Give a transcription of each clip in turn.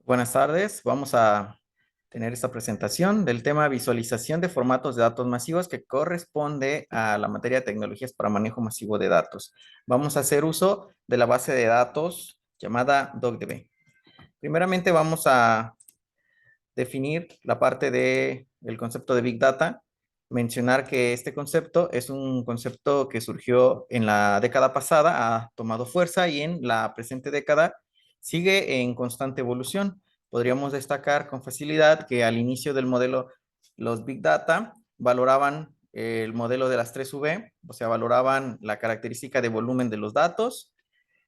Buenas tardes, vamos a tener esta presentación del tema visualización de formatos de datos masivos que corresponde a la materia de tecnologías para manejo masivo de datos. Vamos a hacer uso de la base de datos llamada DocDB. Primeramente vamos a definir la parte del concepto de Big Data, mencionar que este concepto es un concepto que surgió en la década pasada, ha tomado fuerza y en la presente década sigue en constante evolución. Podríamos destacar con facilidad que al inicio del modelo, los Big Data valoraban el modelo de las 3V, o sea, valoraban la característica de volumen de los datos,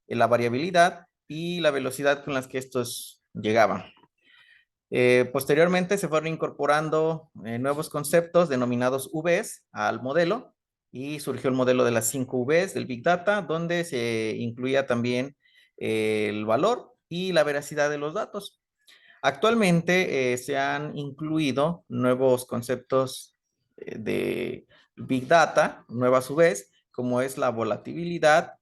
la variabilidad y la velocidad con las que estos llegaban. Posteriormente se fueron incorporando nuevos conceptos denominados Vs al modelo y surgió el modelo de las 5 Vs del Big Data, donde se incluía también el valor y la veracidad de los datos. Actualmente se han incluido nuevos conceptos de Big Data, nuevas Vs, como es la volatilidad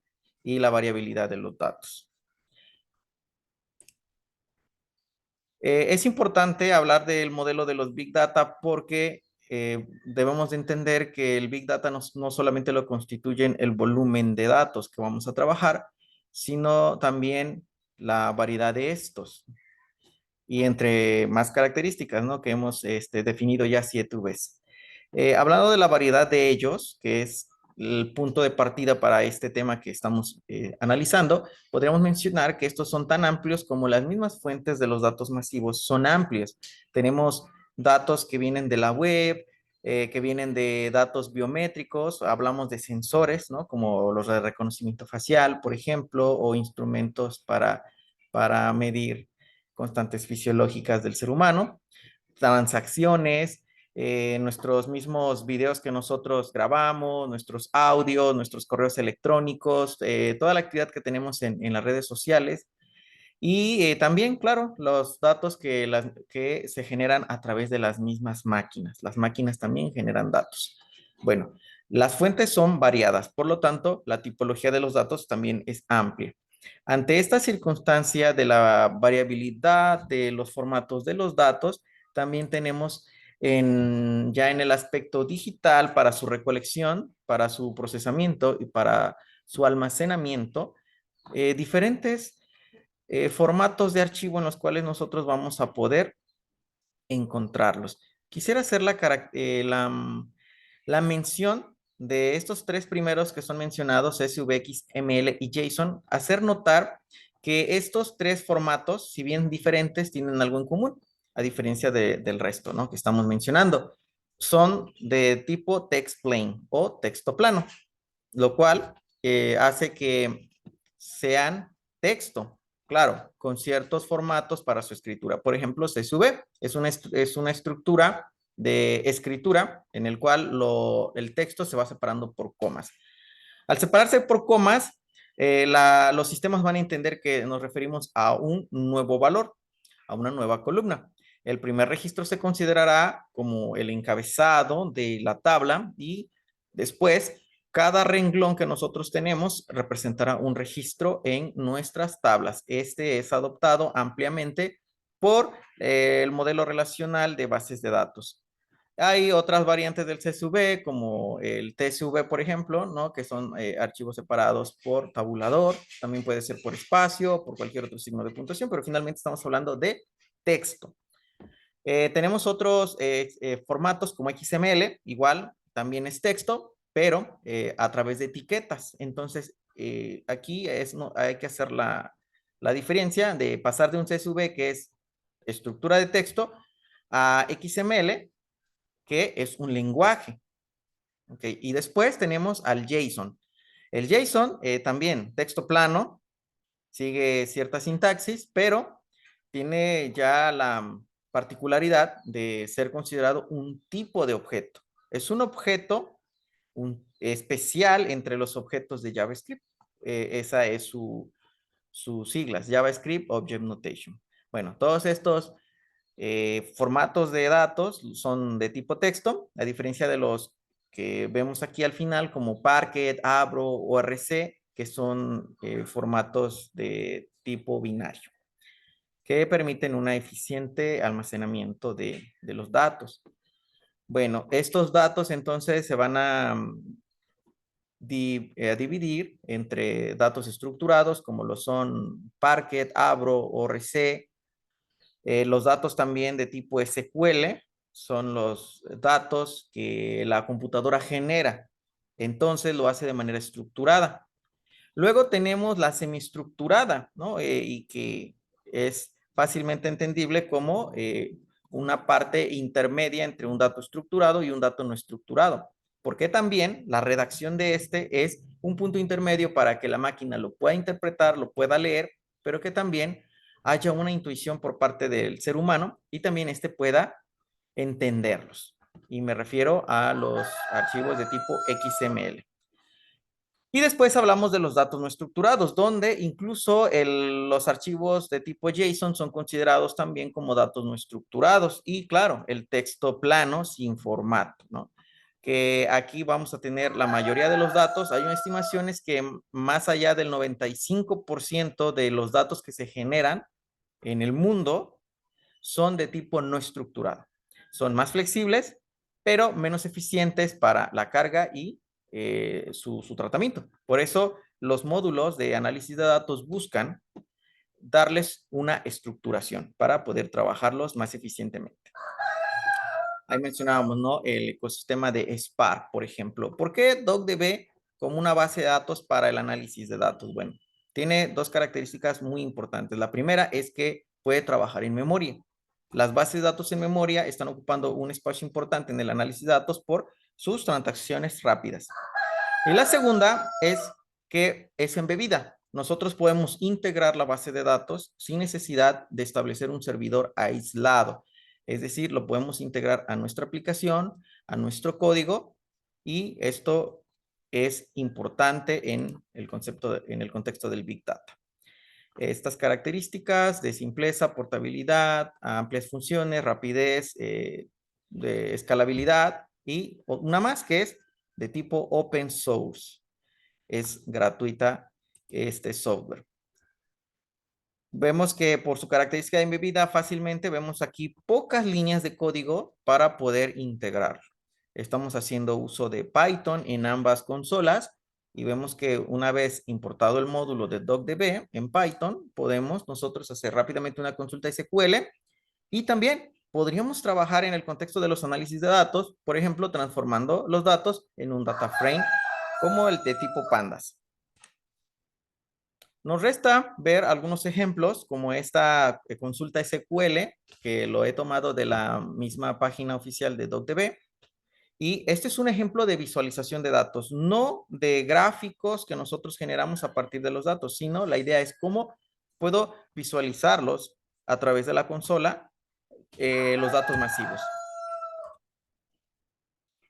y la variabilidad de los datos. Es importante hablar del modelo de los Big Data porque debemos de entender que el Big Data no solamente lo constituyen el volumen de datos que vamos a trabajar, sino también la variedad de estos. Y entre más características, ¿no? Que hemos definido ya 7 Vs. Hablando de la variedad de ellos, que es el punto de partida para este tema que estamos analizando, podríamos mencionar que estos son tan amplios como las mismas fuentes de los datos masivos son amplios. Tenemos datos que vienen de la web, que vienen de datos biométricos, hablamos de sensores, ¿no? Como los de reconocimiento facial, por ejemplo, o instrumentos para medir constantes fisiológicas del ser humano, transacciones, nuestros mismos videos que nosotros grabamos, nuestros audios, nuestros correos electrónicos, toda la actividad que tenemos en las redes sociales y también, claro, los datos que se generan a través de las mismas máquinas. Las máquinas también generan datos. Bueno, las fuentes son variadas, por lo tanto, la tipología de los datos también es amplia. Ante esta circunstancia de la variabilidad de los formatos de los datos, también tenemos ya en el aspecto digital para su recolección, para su procesamiento y para su almacenamiento, diferentes formatos de archivo en los cuales nosotros vamos a poder encontrarlos. Quisiera hacer la mención de estos tres primeros que son mencionados, SVX, ML y JSON, hacer notar que estos tres formatos, si bien diferentes, tienen algo en común, a diferencia del resto, ¿no? Que estamos mencionando. Son de tipo text plain o texto plano, lo cual hace que sean texto, claro, con ciertos formatos para su escritura. Por ejemplo, CSV es una estructura de escritura en el cual el texto se va separando por comas. Al separarse por comas, los sistemas van a entender que nos referimos a un nuevo valor, a una nueva columna. El primer registro se considerará como el encabezado de la tabla y después cada renglón que nosotros tenemos representará un registro en nuestras tablas. Este es adoptado ampliamente por el modelo relacional de bases de datos. Hay otras variantes del CSV, como el TSV, por ejemplo, ¿no? Que son archivos separados por tabulador, también puede ser por espacio, por cualquier otro signo de puntuación, pero finalmente estamos hablando de texto. Tenemos otros formatos como XML, igual, también es texto, pero a través de etiquetas. Entonces, aquí no, hay que hacer la diferencia de pasar de un CSV, que es estructura de texto, a XML, que es un lenguaje. Okay. Y después tenemos al JSON. El JSON también, texto plano, sigue cierta sintaxis, pero tiene ya la particularidad de ser considerado un tipo de objeto. Es un objeto especial entre los objetos de JavaScript. Esa es sus siglas, JavaScript Object Notation. Bueno, todos estos formatos de datos son de tipo texto, a diferencia de los que vemos aquí al final como Parquet, Abro o RC, que son formatos de tipo binario. que permiten un eficiente almacenamiento de los datos. Bueno, estos datos entonces se van a dividir entre datos estructurados, como lo son Parquet, Avro, ORC. Los datos también de tipo SQL son los datos que la computadora genera. Entonces lo hace de manera estructurada. Luego tenemos la semiestructurada, ¿no? Y que es fácilmente entendible como una parte intermedia entre un dato estructurado y un dato no estructurado. Porque también la redacción de este es un punto intermedio para que la máquina lo pueda interpretar, lo pueda leer, pero que también haya una intuición por parte del ser humano y también este pueda entenderlos. Y me refiero a los archivos de tipo XML. Y después hablamos de los datos no estructurados, donde incluso los archivos de tipo JSON son considerados también como datos no estructurados. Y claro, el texto plano sin formato, ¿no? Que aquí vamos a tener la mayoría de los datos. Hay estimaciones que más allá del 95% de los datos que se generan en el mundo son de tipo no estructurado. Son más flexibles, pero menos eficientes para la carga y su tratamiento. Por eso los módulos de análisis de datos buscan darles una estructuración para poder trabajarlos más eficientemente. Ahí mencionábamos, ¿no? El ecosistema de Spark, por ejemplo. ¿Por qué DocDB como una base de datos para el análisis de datos? Bueno, tiene dos características muy importantes. La primera es que puede trabajar en memoria. Las bases de datos en memoria están ocupando un espacio importante en el análisis de datos por sus transacciones rápidas. Y la segunda es que es embebida. Nosotros podemos integrar la base de datos sin necesidad de establecer un servidor aislado. Es decir, lo podemos integrar a nuestra aplicación, a nuestro código, y esto es importante en el concepto, en el contexto del Big Data. Estas características de simpleza, portabilidad, amplias funciones, rapidez, de escalabilidad y una más que es de tipo open source. Es gratuita este software. Vemos que por su característica de embebida fácilmente vemos aquí pocas líneas de código para poder integrar. Estamos haciendo uso de Python en ambas consolas y vemos que una vez importado el módulo de DocDB en Python, podemos nosotros hacer rápidamente una consulta SQL y también podríamos trabajar en el contexto de los análisis de datos, por ejemplo, transformando los datos en un data frame como el de tipo pandas. Nos resta ver algunos ejemplos como esta consulta SQL, que lo he tomado de la misma página oficial de DocDB. Y este es un ejemplo de visualización de datos, no de gráficos que nosotros generamos a partir de los datos, sino la idea es cómo puedo visualizarlos a través de la consola, los datos masivos.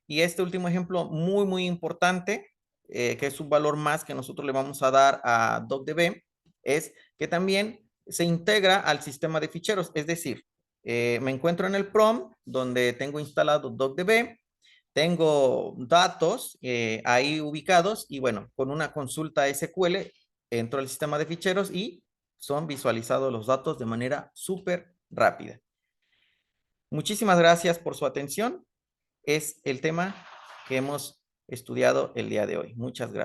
Y este último ejemplo muy, muy importante, que es un valor más que nosotros le vamos a dar a DocDB, es que también se integra al sistema de ficheros. Es decir, me encuentro en el PROM donde tengo instalado DocDB, tengo datos ahí ubicados y bueno, con una consulta SQL entro al sistema de ficheros y son visualizados los datos de manera súper rápida. Muchísimas gracias por su atención. Es el tema que hemos estudiado el día de hoy. Muchas gracias.